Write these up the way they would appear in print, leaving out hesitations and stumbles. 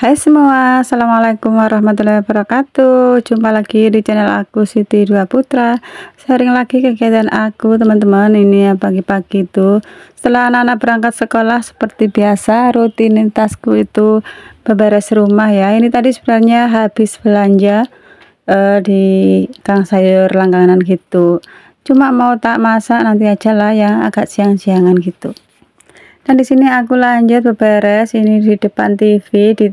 Hai semua, assalamualaikum warahmatullahi wabarakatuh. Jumpa lagi di channel aku Siti Dua Putra. Sharing lagi kegiatan aku teman-teman. Ini ya pagi-pagi itu setelah anak-anak berangkat sekolah, seperti biasa rutinitasku itu beberes rumah ya. Ini tadi sebenarnya habis belanja di kang sayur langganan gitu. Cuma mau tak masak nanti aja lah yang agak siang-siangan gitu. Dan di sini aku lanjut beberes ini di depan TV, di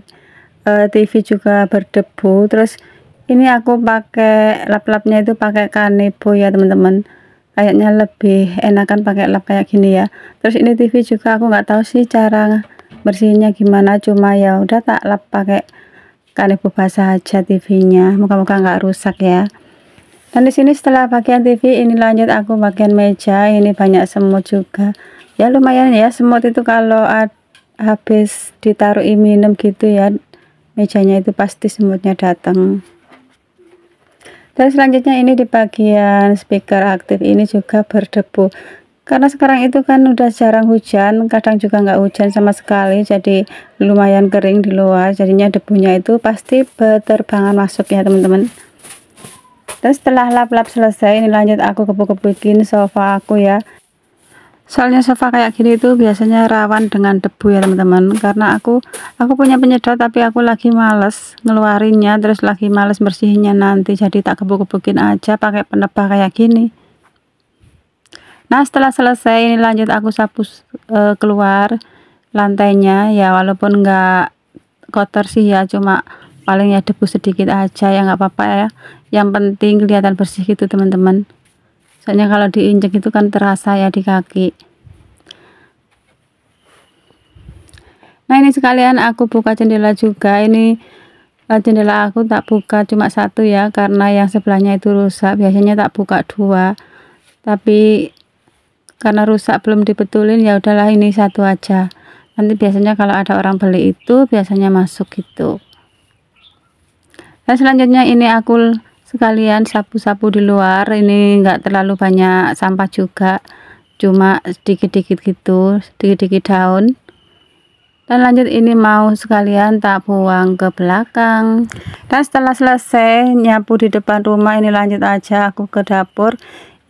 TV juga berdebu. Terus ini aku pakai lap-lapnya itu pakai Kanebo ya teman-teman, kayaknya lebih enakan pakai lap kayak gini ya. Terus ini TV juga aku nggak tahu sih cara bersihnya gimana, cuma ya udah tak lap pakai Kanebo basah aja TV-nya, moga-moga nggak rusak ya. Dan di sini setelah bagian TV ini lanjut aku bagian meja. Ini banyak semut juga ya, lumayan ya semut itu kalau habis ditaruh minum gitu ya, mejanya itu pasti semutnya datang. Dan selanjutnya ini di bagian speaker aktif ini juga berdebu, karena sekarang itu kan udah jarang hujan, kadang juga nggak hujan sama sekali, jadi lumayan kering di luar, jadinya debunya itu pasti berterbangan masuk ya teman-teman. Dan setelah lap-lap selesai ini lanjut aku kepuk-kepukin sofa aku ya. Soalnya sofa kayak gini itu biasanya rawan dengan debu ya teman-teman, karena aku punya penyedot tapi aku lagi males ngeluarinnya, terus lagi males bersihinnya nanti, jadi tak kepuk-kepukin aja pakai penebah kayak gini. Nah setelah selesai ini lanjut aku sapu keluar lantainya ya, walaupun nggak kotor sih ya, cuma paling ya debu sedikit aja ya, nggak apa-apa ya, yang penting kelihatan bersih gitu teman-teman. Soalnya kalau diinjek itu kan terasa ya di kaki. Nah ini sekalian aku buka jendela juga. Ini jendela aku tak buka cuma satu ya, karena yang sebelahnya itu rusak. Biasanya tak buka dua, tapi karena rusak belum dibetulin ya udahlah ini satu aja. Nanti biasanya kalau ada orang beli itu biasanya masuk gitu. Dan selanjutnya ini aku sekalian sapu-sapu di luar. Ini enggak terlalu banyak sampah juga, cuma sedikit-sedikit gitu, sedikit-sedikit daun. Dan lanjut ini mau sekalian tak buang ke belakang. Dan setelah selesai nyapu di depan rumah ini lanjut aja aku ke dapur.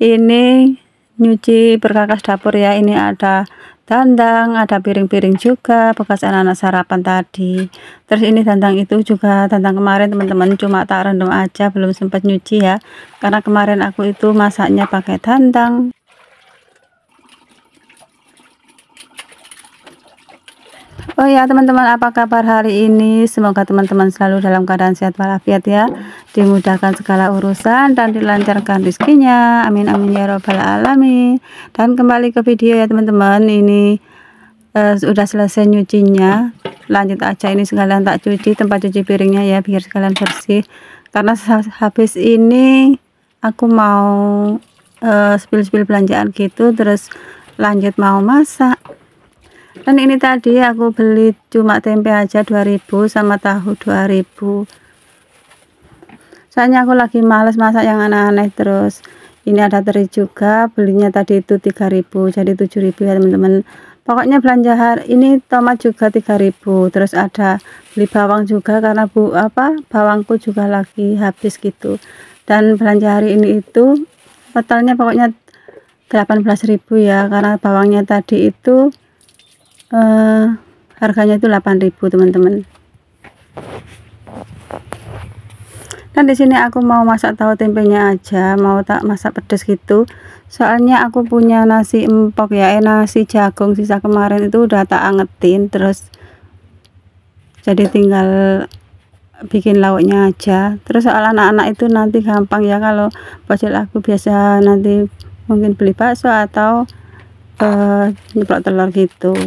Ini nyuci berkakas dapur ya. Ini ada dandang, ada piring-piring juga bekas anak-anak sarapan tadi. Terus ini dandang itu juga dandang kemarin teman-teman, cuma tak rendam aja, belum sempat nyuci ya, karena kemarin aku itu masaknya pakai dandang. Oh ya teman-teman, apa kabar hari ini? Semoga teman-teman selalu dalam keadaan sehat walafiat ya, dimudahkan segala urusan dan dilancarkan rezekinya, amin amin ya robbal alamin. Dan kembali ke video ya teman-teman, ini sudah selesai nyucinya, lanjut aja ini sekalian tak cuci tempat cuci piringnya ya, biar sekalian bersih, karena habis ini aku mau spill belanjaan gitu, terus lanjut mau masak. Dan ini tadi aku beli cuma tempe aja 2000 sama tahu 2000, soalnya aku lagi males masak yang aneh-aneh. Terus ini ada teri juga, belinya tadi itu 3000 jadi 7000 ya teman-teman. Pokoknya belanja hari ini. Tomat juga 3000, terus ada beli bawang juga karena bawangku juga lagi habis gitu. Dan belanja hari ini itu totalnya pokoknya 18.000 ya, karena bawangnya tadi itu harganya itu 8.000 teman-teman. Dan di sini aku mau masak tahu tempenya aja, mau tak masak pedas gitu, soalnya aku punya nasi empok ya, nasi jagung sisa kemarin itu udah tak angetin, terus jadi tinggal bikin lauknya aja. Terus soal anak-anak itu nanti gampang ya, kalau bocil aku biasa nanti mungkin beli bakso atau nyeplok telur gitu.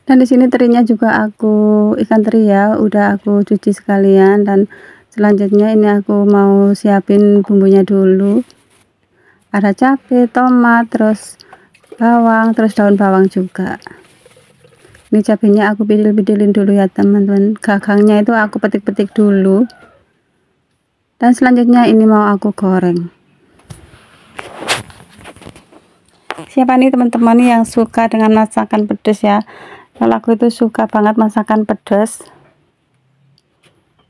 Dan di sini terinya juga aku ikan teri ya, udah aku cuci sekalian. Dan selanjutnya ini aku mau siapin bumbunya dulu. Ada cabai, tomat, terus bawang, terus daun bawang juga. Ini cabenya aku pidil-pidilin dulu ya teman-teman, gagangnya itu aku petik-petik dulu. Dan selanjutnya ini mau aku goreng. Siapa nih teman-teman yang suka dengan masakan pedas ya? Kalau aku itu suka banget masakan pedas.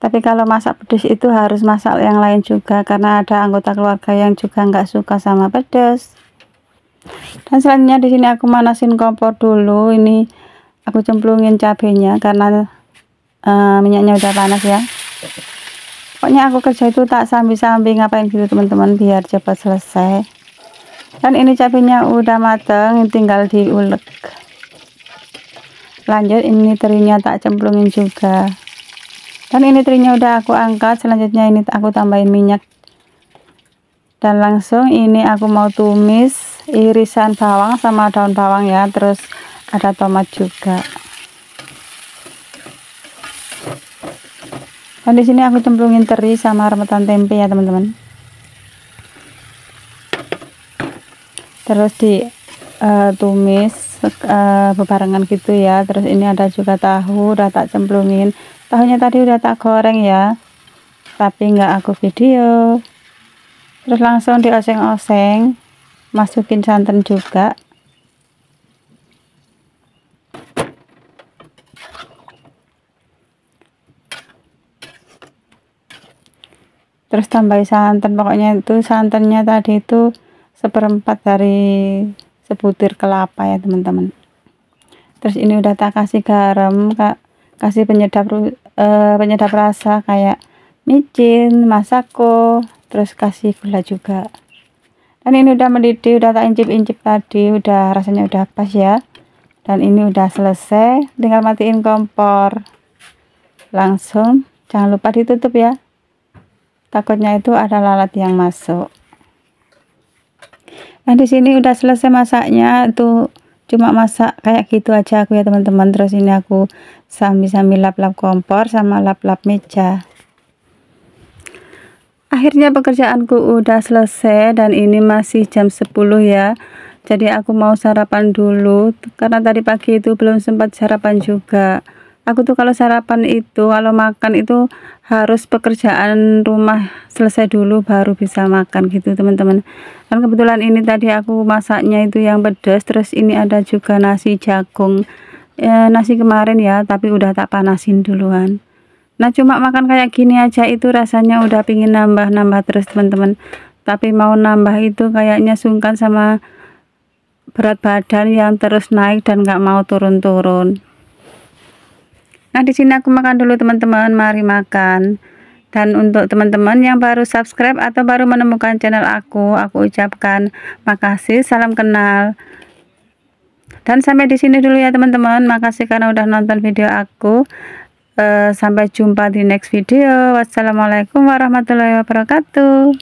Tapi kalau masak pedas itu harus masak yang lain juga, karena ada anggota keluarga yang juga nggak suka sama pedas. Dan selanjutnya di sini aku manasin kompor dulu. Ini aku cemplungin cabenya karena minyaknya udah panas ya. Pokoknya aku kerja itu tak sambil-sambil ngapain gitu teman-teman, biar cepat selesai. Dan ini cabenya udah mateng, tinggal diulek. Lanjut ini terinya tak cemplungin juga. Dan ini terinya udah aku angkat. Selanjutnya ini aku tambahin minyak. Dan langsung ini aku mau tumis irisan bawang sama daun bawang ya. Terus ada tomat juga. Dan di sini aku cemplungin teri sama remetan tempe ya teman-teman. Terus ditumis bebarengan gitu ya. Terus ini ada juga tahu, udah tak cemplungin. Tahunya tadi udah tak goreng ya, tapi nggak aku video. Terus langsung dioseng-oseng, masukin santan juga. Terus tambahin santan, pokoknya itu santannya tadi itu 1/4 dari sebutir kelapa ya teman-teman. Terus ini udah tak kasih garam, kasih penyedap rasa kayak micin, masako, terus kasih gula juga. Dan ini udah mendidih, udah tak incip-incip tadi, udah rasanya udah pas ya. Dan ini udah selesai, tinggal matiin kompor. Langsung jangan lupa ditutup ya, takutnya itu ada lalat yang masuk. Nah di sini udah selesai masaknya, itu cuma masak kayak gitu aja aku ya teman-teman. Terus ini aku sambil lap-lap kompor sama lap-lap meja. Akhirnya pekerjaanku udah selesai dan ini masih jam 10 ya. Jadi aku mau sarapan dulu karena tadi pagi itu belum sempat sarapan juga. Aku tuh kalau sarapan itu, kalau makan itu harus pekerjaan rumah selesai dulu baru bisa makan gitu teman-teman. Dan kebetulan ini tadi aku masaknya itu yang pedas. Terus ini ada juga nasi jagung, nasi kemarin ya, tapi udah tak panasin duluan. Nah cuma makan kayak gini aja itu rasanya udah pingin nambah-nambah terus teman-teman. Tapi mau nambah itu kayaknya sungkan sama berat badan yang terus naik dan nggak mau turun-turun. Nah di sini aku makan dulu teman-teman, mari makan. Dan untuk teman-teman yang baru subscribe atau baru menemukan channel aku ucapkan makasih, salam kenal. Dan sampai di sini dulu ya teman-teman. Makasih karena udah nonton video aku. Sampai jumpa di next video. Wassalamualaikum warahmatullahi wabarakatuh.